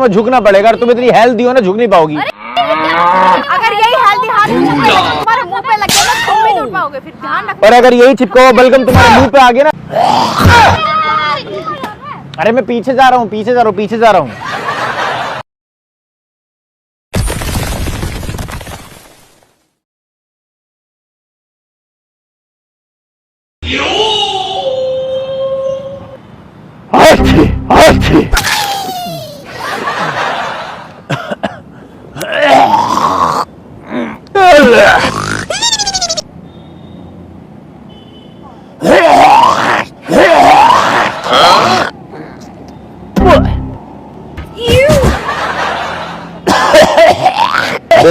झुकना पड़ेगा, तुम इतनी हेल्थ दी हो ना, झुक नहीं पाओगी। अगर यही हेल्दी हाथ तुम्हारे मुंह पे लग गया तुम भी नहीं उठ पाओगे, फिर ध्यान रखो। और अगर यही चिपका हुआ बलगम तुम्हारे मुंह पे आ गया ना, अरे मैं पीछे जा रहा हूँ, पीछे जा रहा हूँ, पीछे जा रहा हूँ।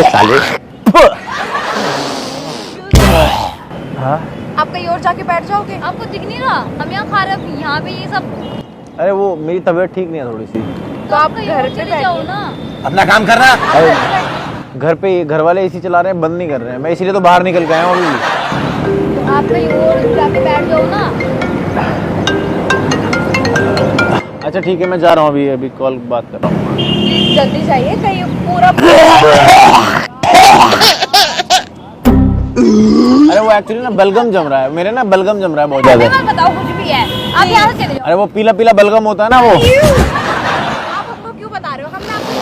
साले आप कहीं और जाके बैठ जाओगे, आपको दिख नहीं रहा हम यहाँ खा रहे हैं, यहाँ पे ये सब। अरे वो मेरी तबीयत ठीक नहीं है थोड़ी सी, तो आप घर पे जाओ ना, अपना काम करना। घर पे घर वाले एसी चला रहे हैं, बंद नहीं कर रहे हैं, मैं इसीलिए तो बाहर निकल के आया हूँ अभी। तो आप कहीं और जाके बैठ जाओ ना। अच्छा ठीक है, मैं जा रहा हूँ अभी कॉल बात कर रहा हूँ। जल्दी जाइए, कहीं पूरा अरे वो एक्चुअली ना बलगम जम रहा है, मेरे ना बलगम जम रहा है बहुत ज्यादा। बताओ कुछ भी है, आप यहाँ से चले जाओ। अरे वो पीला पीला बलगम होता है ना वो। आप हमको क्यों बता रहे हो, हमने आपको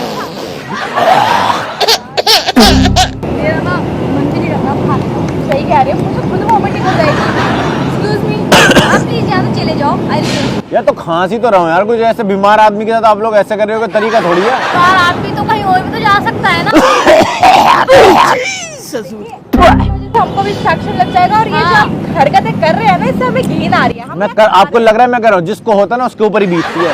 मेरा ना मन भी नहीं करता खाने। सही कह रहे हो, मुझे खुद वोमिटिंग हो जाएगी। एक्सक्यूज मी, आप प्लीज यहाँ से चले जाओ। यार तो खांसी तो रहा हूँ यार, कुछ ऐसे बीमार आदमी के साथ आप लोग ऐसे कर रहे हो, तरीका थोड़ी है यार। आदमी तो कहीं और भी तो जा सकता है ना। हमको भी इंफेक्शन लग जाएगा, और ये जो हरकतें कर रहे हैं ना, इससे हमें घिन आ रही है। आपको लग रहा है मैं कर रहा हूँ, जिसको होता है ना उसके ऊपर ही बीतती है।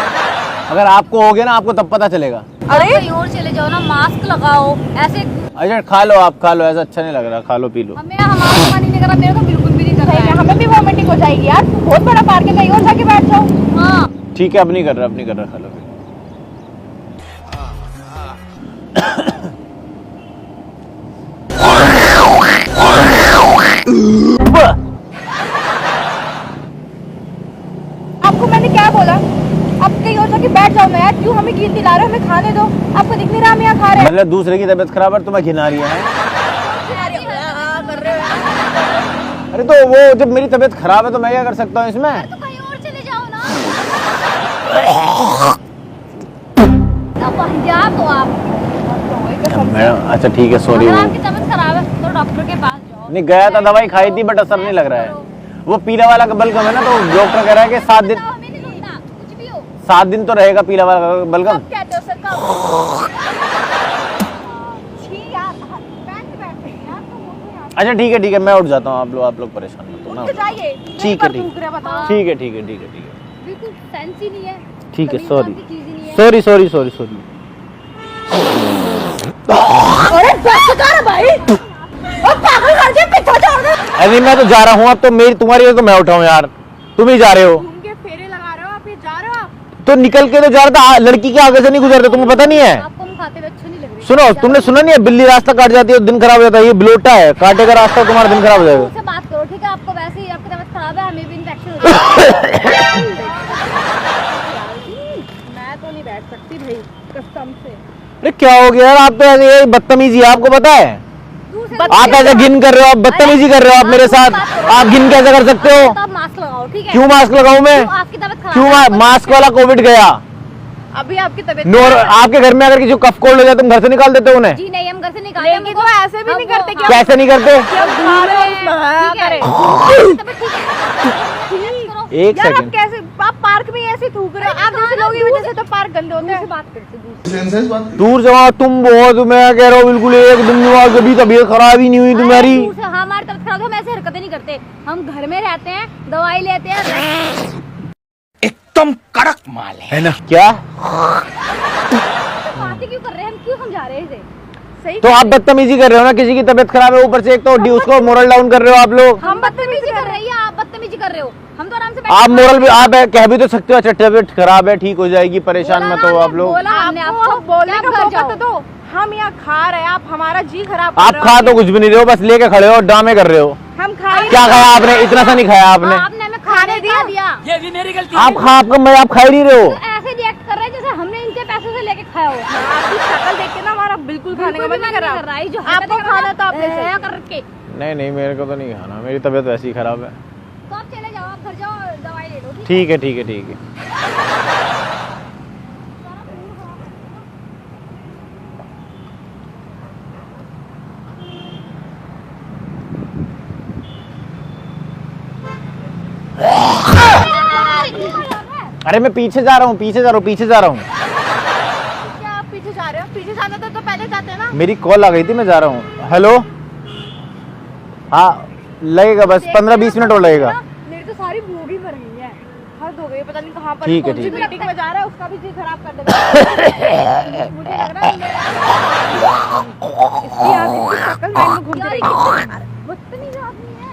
अगर आपको हो गया ना, आपको तब पता चलेगा। अरे कहीं और चले जाओ ना, मास्क लगाओ ऐसे। अच्छा खा लो, आप खा लो, ऐसा अच्छा नहीं लग रहा, खा लो पी लो। हमें हमारा मन ही नहीं कर रहा, मेरे को बिल्कुल भी नहीं कर रहा है। हमें भी वोमिटिंग हो जाएगी यार, बहुत बड़ा पार्क है, कहीं और जाके बैठ जाओ। हाँ ठीक है, अब नहीं कर रहा, अब नहीं कर रहा, खा लो। आपको मैंने क्या बोला, आप कहीं और जाके बैठ जाओ ना यार, क्यों हमें घिन दिला रहे हो, हमें खाने दो। आपको दिख नहीं रहा हम यहाँ खा रहे हैं। मतलब दूसरे की तबीयत खराब है, तुम्हें घिना रही है। अरे तो वो जब मेरी तबीयत खराब है तो मैं क्या कर सकता हूँ इसमें? तो कहीं और चले जाओ ना। तो आप अच्छा ठीक है, सॉरी। आपकी तबीयत खराब है तो डॉक्टर के पास जाओ। नहीं गया था, दवाई खाई थी, बट असर नहीं लग रहा है। वो पीला वाला बलगम है ना, तो डॉक्टर कह रहा है कि 7 दिन, हमें नहीं लगता, कुछ भी हो 7 दिन तो रहेगा पीला वाला बलगम। कब कहते हो सर, कब? ठीक है, अच्छा ठीक है, मैं उठ जाता हूँ, आप लोग परेशान मत हो, मैं उठ- जाइए। ठीक है, ठीक बताओ। ठीक है। बिल्कुल सेंस ही नहीं है। ठीक है, तमीज़ सॉरी नाम की चीज़ ही नहीं है। सॉरी। अरे बस कर भाई, ओ पागल कर दिया, पीछे छोड़ दे। अरे मैं तो जा रहा हूँ, अब तो तुम्हारी है तो मैं उठाऊँ यार, तुम ही जा रहे हो। घूम के फेरे लगा रहे हो, आप ये जा रहे हो आप। तो निकल के तो जा रहा था, लड़की के आगे से नहीं गुजर रहे, तुम्हें पता नहीं है? आपको हम खाते हुए अच्छे नहीं लग रहे। सुनो, तुमने सुना नहीं है, बिल्ली रास्ता काट जाती है दिन खराब हो जाता है, ये बिलोटा है, काटेगा रास्ता तुम्हारा दिन खराब हो जाएगा। मुझसे बात करो ठीक है, आपको वैसे ही आपकी तबीयत खराब है, हमें भी इन्फेक्शन हो जाएगा। मैं तो नहीं बैठ सकती भाई, कसम से। अरे क्या हो गया यार, आप तो ऐसे ये बदतमीजी है, आपको पता है? आप ऐसे घिन कर रहे हो, आप बदतमीजी कर रहे हो आप मेरे साथ, आप घिन कैसे कर सकते हो? आप मास्क लगाओ ठीक है। क्यों मास्क लगाऊं मैं? आपकी तबीयत खराब क्यों मास्क वाला कोविड गया? अभी आपकी तबीयत आपके घर में अगर किसी को कफ कोल्ड हो जाए तुम घर से निकाल देते हो उन्हें? जी नहीं, हम घर से निकालते हैं, तो ऐसे भी नहीं करते। कैसे नहीं करते? एक सेकंड, कैसे आप पार्क में ऐसे थूक रहे हो, आप जैसे लोगों की वजह से तो पार्क गंदे होते हैं। बात करते दूर से वहाँ तुम बहुत, मैं कह रहा हूँ बिल्कुल एकदम, कभी तबीयत खराब ही नहीं हुई तुम्हारी। हमारी तबीयत खराब है, हम ऐसे हरकतें नहीं करते, हम घर में रहते हैं, दवाई लेते हैं। एकदम कड़क माल है ना? क्या बातें क्यों कर रहे हैं, हम क्यों समझा रहे हैं इसे? सही तो आप बदतमीजी कर रहे हो ना, किसी की तबीयत खराब है, ऊपर से एक तो उसको मोरल डाउन कर रहे हो आप लोग। हम बदतमीजी कर रहे हैं या आप बदतमीजी कर रहे हो? हम तो आराम से आप मोरल भी आप कह भी तो सकते हो, अच्छा तबीयत खराब है, ठीक हो जाएगी, परेशान मत हो आप लोग। बोला हमने आपको, बोलने का मौका तो दो। हम यहाँ खा रहे हैं, आप हमारा जी खराब कर आप रहे हो। खा तो कुछ भी नहीं रहे हो, बस लेके खड़े हो, ड्रामे कर रहे हो। हम खाए क्या खाया आपने? इतना सा नहीं खाया आपने। आपने हमें खाने दिया। ये भी मेरी गलती आप खा आप खा ही नहीं रहे हो। ऐसे रिएक्ट कर रहे हैं जैसे हमने इनके पैसों से लेके खाया हो। आपकी शक्ल देख के ना हमारा बिल्कुल खाने का मन नहीं कर रहा है। जो आपको खाना था आपने करके। नहीं मेरे को तो नहीं खाना, मेरी तबीयत वैसे ही खराब है। तो आप चले जाओ, आप घर जाओ, दवाई ले लो। ठीक है। अरे मैं पीछे जा रहा हूँ। क्या आप पीछे जा रहे हो? पीछे जाना था तो पहले जाते ना। मेरी कॉल आ गई थी, मैं जा रहा हूँ। हेलो, हाँ लगेगा बस 15-20 मिनट और लगेगा। मेरी तो सारी भूख ही मर गई है, हद हो गई, पता नहीं कहाँ पर ठीक है, कौन सी ठीक है। मीटिंग में जा रहा है, उसका भी जी खराब कर देगा। मुझे लग रहा है इसकी आदमी की शक्ल में घूमती रहेगी। बदतमीज आदमी है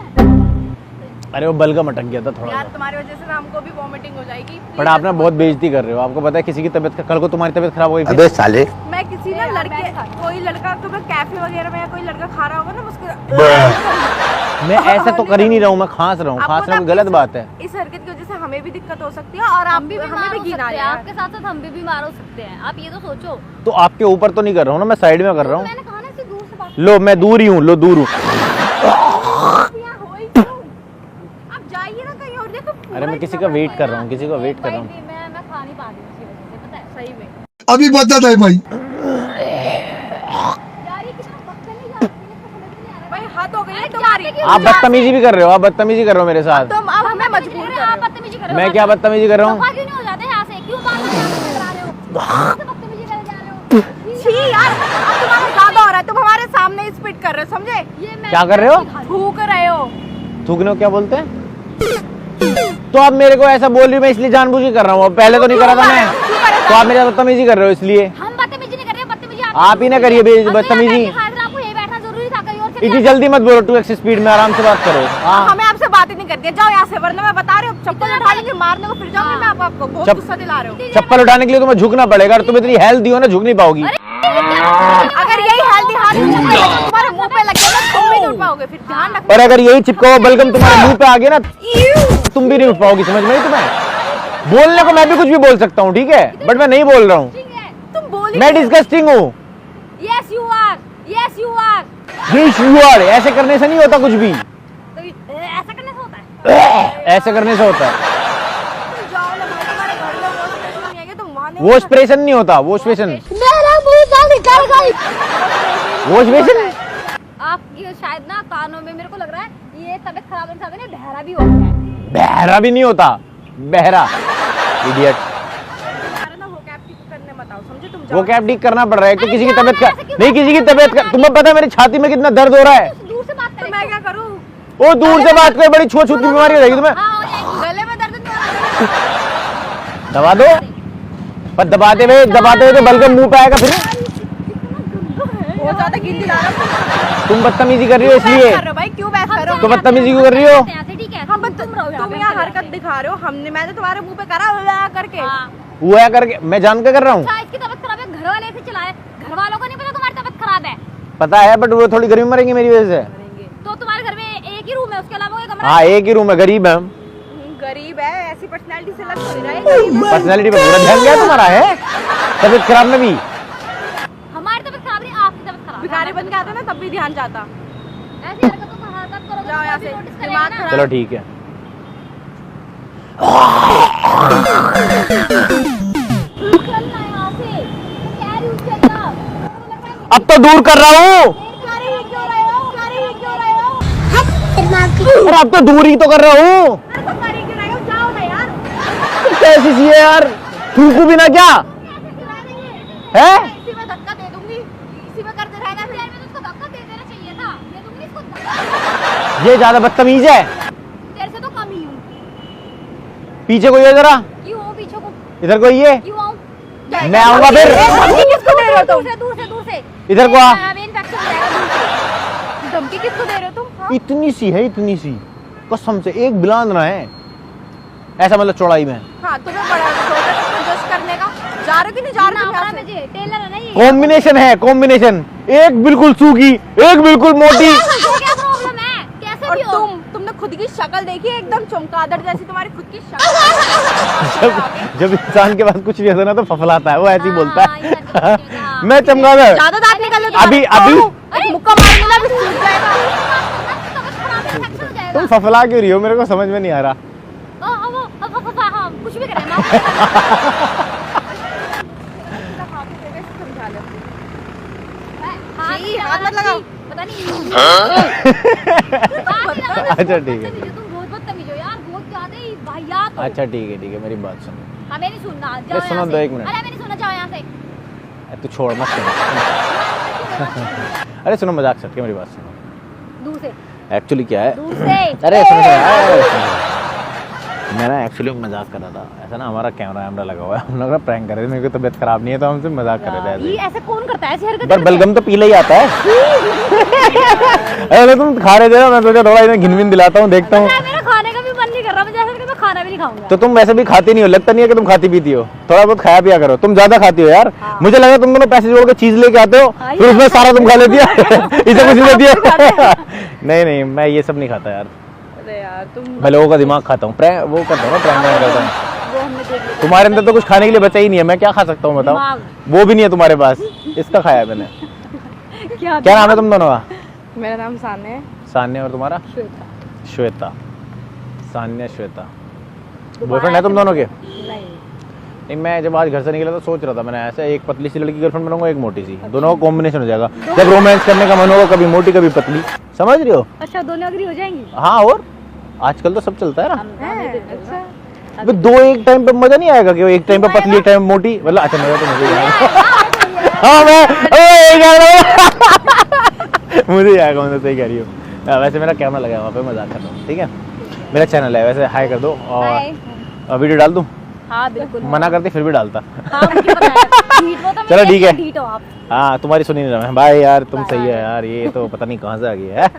अरे वो बलगम अटक गया था थोड़ा यार, सा। तुम्हारी वजह से ना हमको भी वॉमिटिंग हो जाएगी। बट आप ना बहुत बेइज्जती कर रहे हो। आपको पता है किसी की तबीयत, कल को तुम्हारी तबीयत खराब हो गई फिर? अबे साले मैं किसी ना लड़के, कोई लड़का तुम्हें कैफे वगैरह में या कोई लड़का खा रहा होगा ना, उसके मैं ऐसा तो कर ही नहीं रहा हूँ, मैं खांस रहा हूँ। आपको खांसना ना कोई गलत बात है। इस हरकत की वजह से हमें भी दिक्कत हो सकती है और आप भी हमें भी घिन आ जाएगा। आपके साथ साथ हम भी बीमार हो सकते हैं, आप ये तो सोचो। तो आपके ऊपर तो नहीं कर रहा हूँ ना, मैं साइड में कर रहा हूँ। मैंने कहा ना इसे दूर से बात। लो मैं दूर ही हूँ, लो दूर हूँ। यहाँ हो ही क्यों? आप जाइए ना कहीं और, देखो पूरा अरे मैं किसी इतना का वेट बड़ा कर रहा हूँ, किसी का वेट कर रहा हूँ। मैं खा नहीं पा रही हूँ इसकी वजह से, पता है। सही में अभी बता है भाई। यार ये कितना बदतमीज आदमी है, समझ नहीं आ रहा। भाई हद हो गई है तुम्हारी। आप बदतमीजी भी कर रहे हो, आप बदतमीजी कर रहे हो मेरे साथ। तुम अब हमें मजबूर कर रहे आप हो। बदतमीजी कर रहे हो। मैं क्या बदतमीजी कर रहा हूँ? दफा क्यों नहीं हो जाते यहाँ से? क्यों बार बार यहाँ से करा रहे हो? कौन से बदतमीजी करे जा रहे हो? छी यार, अब तुम्हारा ज्यादा हो रहा है, तुम हमारे सामने ही स्पिट कर रहे हो, समझे? ये मैं क्या कर रहे हो? थूक रहे हो। थूकने को क्या बोलते हैं? तो आप मेरे को ऐसा बोल रही हो, मैं इसलिए जानबूझ के कर रहा हूँ। पहले तो नहीं करा था मैं। तो आप मेरे साथ बदतमीजी कर रहे हो इसलिए। हम बदतमीजी नहीं कर रहे, बदतमीजी आप ही ना करिए बदतमीजी। आपको यही बैठना जरूरी था, कहीं और चले इतनी जल्दी मत बोलो, 2x स्पीड में आराम से बात करो। हाँ हमें आपसे बात ही नहीं करती है, जाओ यहाँ से, वरना मैं बता रही हूँ चप्पल उठा लेंगे, मारने को फिर जाऊंगी मैं। आपको बहुत चप- गुस्सा दिला रहे हो। चप्पल उठाने के लिए तुम्हें झुकना पड़ेगा, और तुम इतनी हेल्थ दी हो ना, झुक नहीं पाओगी। अगर यही हेल्दी हाथ तुम्हारे मुंह पे लग गया ना, तुम भी नहीं उठ पाओगे, फिर ध्यान रखना। और अगर यही चिपका हुआ बलगम तुम्हारे मुंह पे आ गया ना, तुम भी नहीं उठ पाओगी। समझ में आई तुम्हें? बोलने को मैं भी कुछ भी बोल सकता हूँ, ठीक है, बट मैं नहीं बोल रहा हूँ। तुम बोली मैं डिस्गस्टिंग हूँ। Yes you are, yes you are. Yes, you are। ऐसे करने से नहीं होता कुछ भी। तो ऐसा करने से होता है। ऐसे करने से होता है। तुम जाओ ना भाई, तुम्हारे घर में वॉश बेसिन नहीं है, तुम वहाँ नहीं वॉश प्रेशन नहीं होता, वॉश बेसिन। मेरा मुंह जाल निकाल गई। वॉश बेसिन आप ये शायद ना कानों में, मेरे को लग रहा है ये तबीयत खराब होने से ना बहरा भी हो गया है। बहरा भी नहीं होता, बहरा। इडियट। तुम्हारा ना वो कैप ठीक करने मत आओ, समझे? तुम जाओ। वो कैब ठीक करना पड़ रहा है, तो किसी की तबीयत का नहीं, किसी की तबीयत का। तुम्हें पता है मेरी छाती में कितना दर्द हो रहा है? दूर से बात तो करें। मैं क्या करूँ? वो दूर से बात कर, बड़ी छुआछूत की बीमारी हो जाएगी तुम्हें। हाँ हो जाएगी। गले में दर्द नहीं हो रहा? दबा दो, पर दबाते हुए तो बलगम मुंह पे आएगा फिर। बहुत ज्यादा गिन दिला रहा हूँ। तुम बदतमीजी कर रही हो क्यों इसलिए। बहस कर रहे हो भाई, क्यों बहस कर रहे हो? तो बदतमीजी क्यों कर रही हो? ठीक है, हम तुम रहो तुम पे, यहाँ हम हरकत दिखा रहे हो, हमने मैंने तुम्हारे मुंह पे करा "उला" करके। हाँ। हुआ करके मैं जान के कर रहा हूँ। अच्छा, इसकी तबीयत खराब है, घर वाले से चलाए, घर वालों को नहीं पता तुम्हारी तबीयत खराब है। पता है, बट वो थोड़ी गरीब मरेंगे मेरी वजह से। तो तुम्हारे घर में एक ही रूम है, उसके अलावा कोई कमरा? हाँ एक ही रूम है, गरीब है हम। गरीब है, ऐसी पर्सनैलिटी से लग थोड़ी रहा है। पर्सनैलिटी पे पूरा ध्यान गया तुम्हारा है, तबीयत खराब में भी। हमारी तबीयत खराब नहीं, आपकी तबीयत खराब है। भिखारी बन के आते ना तब भी ध्यान जाता। ऐसी हरकतों का हरकत करोगे जाओ तो यहाँ कोई से, भी नोटिस दिमाग करेगा ना। खराब। चलो ठीक है। चलना यहाँ से, तो कह रही हूँ चल जा। मुझे लग रहा है अब तो दूर कर रहा हूँ। भिखारी बन क्यों रहे हो? भिखारी बन क्यों रहे हो? और अब तो दूर ही तो कर रहा हूँ। अरे भिखारी क्यों रहे हो? जाओ ना यार। कैसी सी है यार, थूकू भी ना क्या कैसे गिरा देंगे? है? इसी में धक्का दे दूंगी, इसी में करते रहना फिर। यार, मैं तो उसको धक्का दे देना चाहिए था। दे दूंगी इसको धक्का। ये ज्यादा बदतमीज है। तेरे से तो कम ही हूँ। पीछे कोई है जरा, क्यों हूँ पीछे को? इधर कोई है। क्यों आऊँ? मैं आऊंगा फिर। धमकी किसको दे रहे हो तुम? दूर से। इधर को आ। हमें इन्फेक्शन हो जाएगा दूर से। धमकी किसको दे रहे हो तुम? हाँ? इतनी सी है, इतनी सी, कसम से एक बिलांदना है, ऐसा मतलब चौड़ाई में। हाँ, तुम्हें बड़ा छोटा सबको जज करने का जा रहे कि नहीं जा रहे ना तुम यहाँ हमारा से? मुझे टेलर है ना ये। कॉम्बिनेशन है, कॉम्बिनेशन। एक बिल्कुल सूखी, एक बिल्कुल मोटी। क्या प्रॉब्लम है? कैसे और भी हो? तुमने खुद की शक्ल देखी है, एकदम चमगादड़ जैसी तुम्हारी खुद की शक्ल। जब इंसान के पास कुछ नहीं होता ना तो फफलाता है, वो ऐसे ही बोलता हाँ, इंसान के पास नहीं है। होता। मैं चमगादड़। ज्यादा दांत निकल रहे अभी एक मुक्का मारने ना भी सूझ जाएगा। तुम फफला क्यों रही हो, मेरे को समझ में नहीं आ रहा। हाँ, कुछ भी करें ना। जी, हाथ मत लगाओ। पता नहीं। अच्छा ठीक है। तुम बहुत बदतमीज हो यार, बहुत ज्यादा ही वाहियात हो। अच्छा ठीक है, ठीक है, मेरी बात सुनो। हमें नहीं सुनना, अरे जाओ सुनो यहाँ दो, से। एक मिनट। अरे हमें नहीं सुनना, जाओ यहाँ से। तू छोड़ मत सुनो। अरे सुनो, मजाक करके मेरी बात सुनो। दूर से, एक्चुअली क्या है, दूर से। अरे सुनो, मैं ना एक्चुअली मजाक कर रहा था। ऐसा ना हमारा कैमरा लगा हुआ है, हम लोग ना प्रैंक कर रहे थे। मेरी को तबीयत खराब नहीं है तो हमसे मजाक कर रहे थे ये ऐसे। ऐसे कौन करता है ऐसी हरकत? पर बलगम तो पीला ही आता है। अरे तुम खा रहे थे ना, मैं सोचा थोड़ा इन्हें घिन दिलाता हूँ, देखता हूँ। मेरा खाने का भी मन नहीं कर रहा, मुझे ऐसा लग रहा है मैं खाना भी नहीं खाऊंगा। तो तुम वैसे भी खाती नहीं हो, लगता नहीं है कि तुम खाती पीती हो। थोड़ा बहुत खाया पिया करो, तुम ज्यादा खाती हो यार। मुझे लगा तुम दोनों पैसे जोड़ के चीज लेके आते हो, फिर उसमें सारा तुम खा लेती है। इसे कुछ नहीं देती है। नहीं, मैं ये सब नहीं खाता यार। अरे यार तुम मैं लोगों का दिमाग खाता हूँ, वो करता हूँ ना, प्रैंक करता हूँ। वो हमने देख लिया। तुम्हारे अंदर तो कुछ खाने के लिए बचा ही नहीं है, मैं क्या खा सकता हूँ बताओ। दिमाग। वो भी नहीं है तुम्हारे पास, इसका खाया है मैंने। क्या क्या नाम है तुम दोनों का? मेरा नाम सान्या है। सान्या, और तुम्हारा? श्वेता। श्वेता। सान्या, श्वेता। बॉयफ्रेंड है तुम दोनों के? नहीं, नहीं, मैं जब आज घर से निकला तो सोच रहा था मैंने, ऐसे एक पतली सी लड़की गर्लफ्रेंड बनाऊंगा, एक मोटी सी, दोनों का कॉम्बिनेशन हो जाएगा। जब रोमांस करने का मन होगा, कभी मोटी कभी पतली, समझ रही हो? अच्छा, दोनों अग्री हो जाएंगी? हाँ, और आजकल तो सब चलता है ना। है? अच्छा अबे दो एक टाइम पे मजा नहीं आएगा कि वो एक टाइम पे पतली, एक टाइम पे मोटी? मतलब अच्छा, मजा तो मुझे आएगा। हाँ मुझे ही आएगा, मैं सही कह रही हूँ। वैसे मेरा कैमरा लगा है वहाँ पे, मजाक कर रहा हूँ, ठीक है। मेरा चैनल है, वैसे हाई कर दो और वीडियो डाल दूँ। हाँ बिल्कुल। मना करती फिर भी डालता। हाँ, मुझे पता है। ढीठ हो तो मैं चलो ठीक है। ढीठ हो आप। हाँ, तुम्हारी सुनी नहीं रहा मैं। बाय यार, तुम सही है यार, ये तो पता नहीं कहाँ से आ गई है।